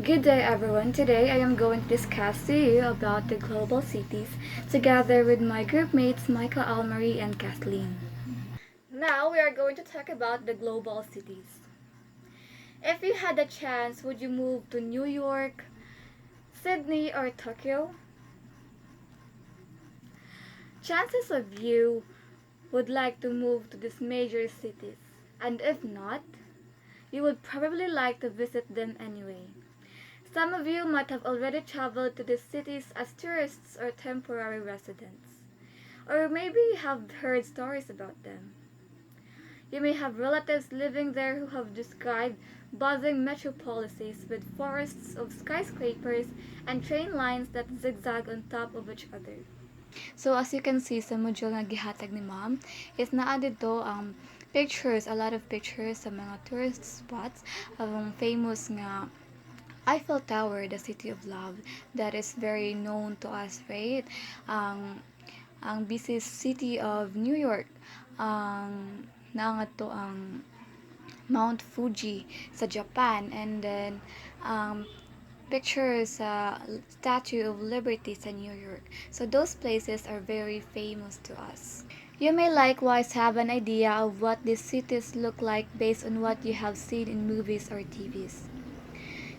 Good day, everyone. Today I am going to discuss to you about the global cities together with my group mates Micah, Almarie, and Kathleen. Now we are going to talk about the global cities. If you had a chance, would you move to New York, Sydney, or Tokyo? Chances of you would like to move to these major cities, and if not, you would probably like to visit them anyway. Some of you might have already traveled to these cities as tourists or temporary residents, or maybe you have heard stories about them. You may have relatives living there who have described buzzing metropolises with forests of skyscrapers and train lines that zigzag on top of each other. So as you can see sa module nga gihatag ni ma'am, is naa dito ang pictures, a lot of pictures sa mga tourist spots ang famous nga Eiffel Tower, the city of love, that is very known to us, right? Ang ang busy city of New York, ang naangat to ang Mount Fuji sa Japan, and then pictures sa Statue of Liberty sa New York. So those places are very famous to us. You may likewise have an idea of what these cities look like based on what you have seen in movies or TVs.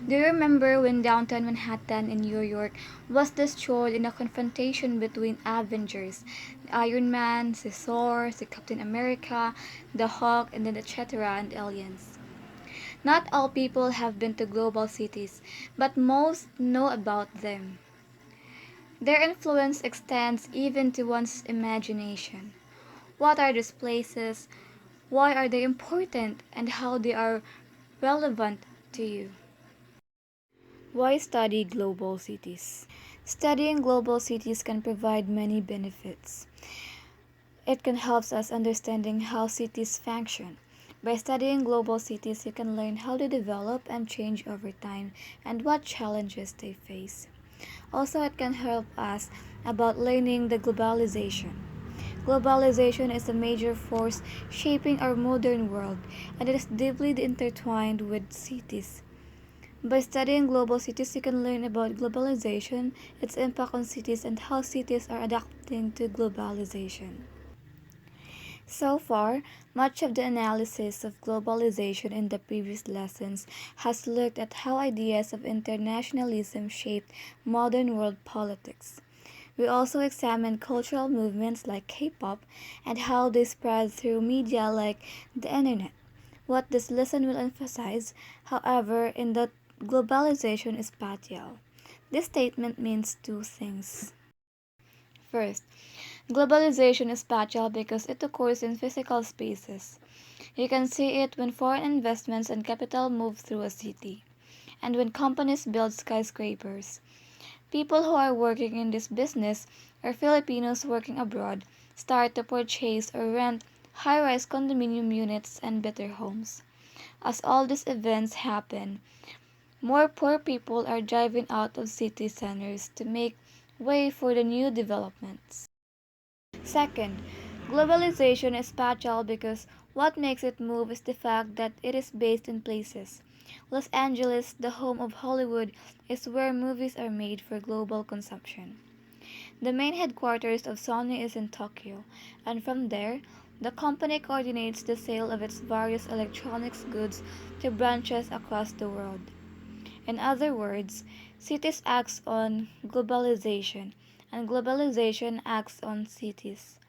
Do you remember when downtown Manhattan in New York was destroyed in a confrontation between Avengers, Iron Man, si Thor, si Captain America, the Hulk, and then etc. and aliens? Not all people have been to global cities, but most know about them. Their influence extends even to one's imagination. What are these places? Why are they important? And how they are relevant to you? Why study global cities? Studying global cities can provide many benefits. It can help us understanding how cities function. By studying global cities, you can learn how they develop and change over time and what challenges they face. Also, it can help us about learning the globalization. Globalization is a major force shaping our modern world, and it is deeply intertwined with cities. By studying global cities, you can learn about globalization, its impact on cities, and how cities are adapting to globalization. So far, much of the analysis of globalization in the previous lessons has looked at how ideas of internationalism shaped modern world politics. We also examined cultural movements like K-pop and how they spread through media like the internet. What this lesson will emphasize, however, in the globalization is spatial. This statement means two things. First, globalization is spatial because it occurs in physical spaces. You can see it when foreign investments and capital move through a city, and when companies build skyscrapers. People who are working in this business, or Filipinos working abroad, start to purchase or rent high-rise condominium units and better homes. As all these events happen, more poor people are driving out of city centers to make way for the new developments. Second, globalization is spatial because what makes it move is the fact that it is based in places. Los Angeles, the home of Hollywood, is where movies are made for global consumption. The main headquarters of Sony is in Tokyo, and from there, the company coordinates the sale of its various electronics goods to branches across the world. In other words, cities acts on globalization, and globalization acts on cities.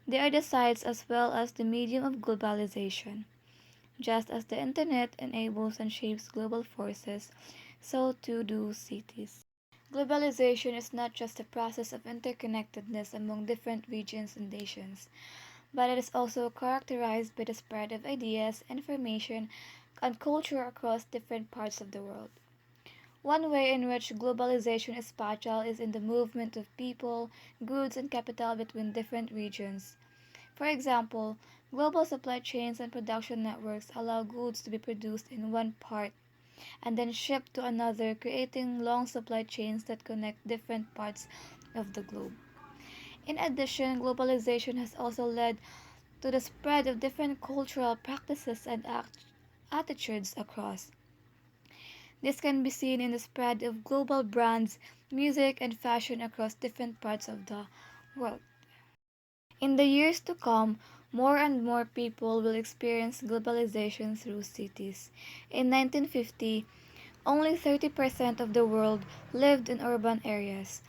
They are the sites as well as the medium of globalization. Just as the internet enables and shapes global forces, so too do cities. Globalization is not just a process of interconnectedness among different regions and nations, but it is also characterized by the spread of ideas, information, and culture across different parts of the world. One way in which globalization is spatial is in the movement of people, goods, and capital between different regions. For example, global supply chains and production networks allow goods to be produced in one part and then shipped to another, creating long supply chains that connect different parts of the globe. In addition, globalization has also led to the spread of different cultural practices and attitudes across This can be seen in the spread of global brands, music, and fashion across different parts of the world. In the years to come, more and more people will experience globalization through cities. In 1950, only 30% of the world lived in urban areas.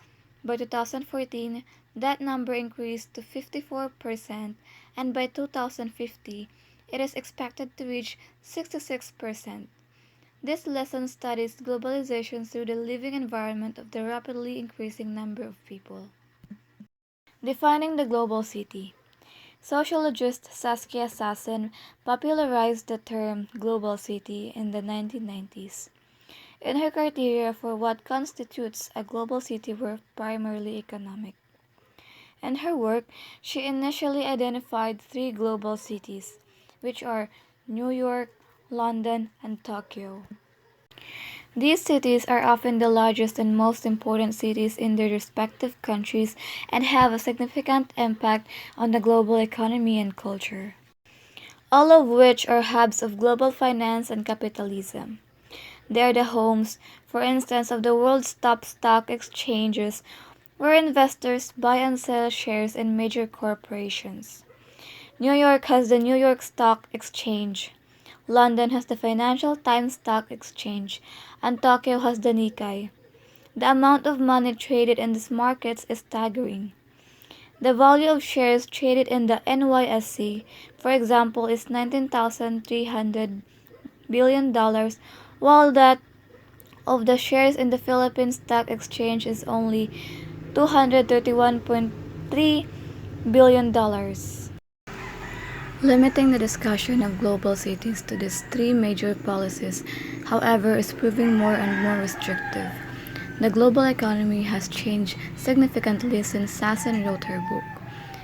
By 2014, that number increased to 54%, and by 2050, it is expected to reach 66%. This lesson studies globalization through the living environment of the rapidly increasing number of people. Defining the global city. Sociologist Saskia Sassen popularized the term global city in the 1990s. And her criteria for what constitutes a global city were primarily economic. In her work, she initially identified three global cities, which are New York, London, and Tokyo. These cities are often the largest and most important cities in their respective countries and have a significant impact on the global economy and culture, all of which are hubs of global finance and capitalism. They are the homes, for instance, of the world's top stock exchanges, where investors buy and sell shares in major corporations. New York has the New York Stock Exchange, London has the Financial Times Stock Exchange, and Tokyo has the Nikkei. The amount of money traded in these markets is staggering. The value of shares traded in the NYSE, for example, is $19,300 billion, while that of the shares in the Philippine Stock Exchange is only $231.3 billion. Limiting the discussion of global cities to these three major policies, however, is proving more and more restrictive. The global economy has changed significantly since Sassen wrote her book,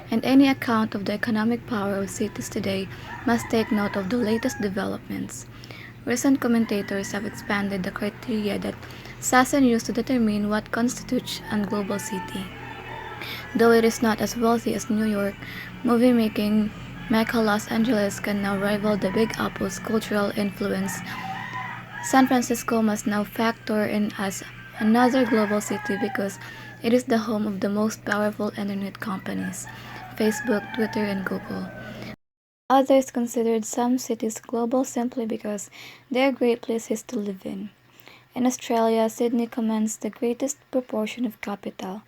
and any account of the economic power of cities today must take note of the latest developments. Recent commentators have expanded the criteria that Sassen used to determine what constitutes a global city. Though it is not as wealthy as New York, movie-making Mecca Los Angeles can now rival the Big Apple's cultural influence. San Francisco must now factor in as another global city because it is the home of the most powerful internet companies, Facebook, Twitter, and Google. Others considered some cities global simply because they are great places to live in. In Australia, Sydney commands the greatest proportion of capital.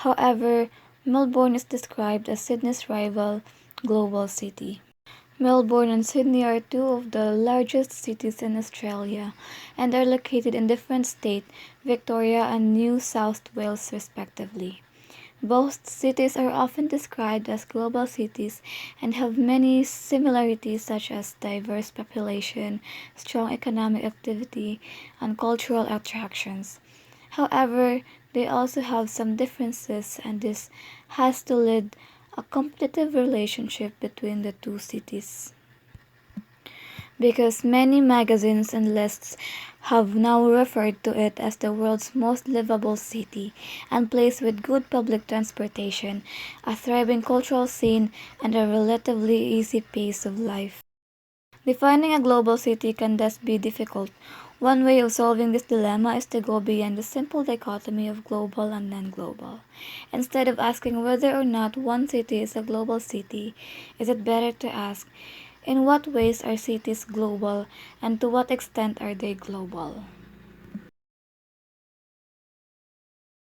However, Melbourne is described as Sydney's rival global city. Melbourne and Sydney are two of the largest cities in Australia and are located in different states, Victoria and New South Wales respectively. Both cities are often described as global cities and have many similarities such as diverse population, strong economic activity, and cultural attractions. However, they also have some differences and this has to lead a competitive relationship between the two cities. Because many magazines and lists have now referred to it as the world's most livable city and place with good public transportation, a thriving cultural scene, and a relatively easy pace of life. Defining a global city can thus be difficult. One way of solving this dilemma is to go beyond the simple dichotomy of global and non-global. Instead of asking whether or not one city is a global city, is it better to ask, in what ways are cities global and to what extent are they global?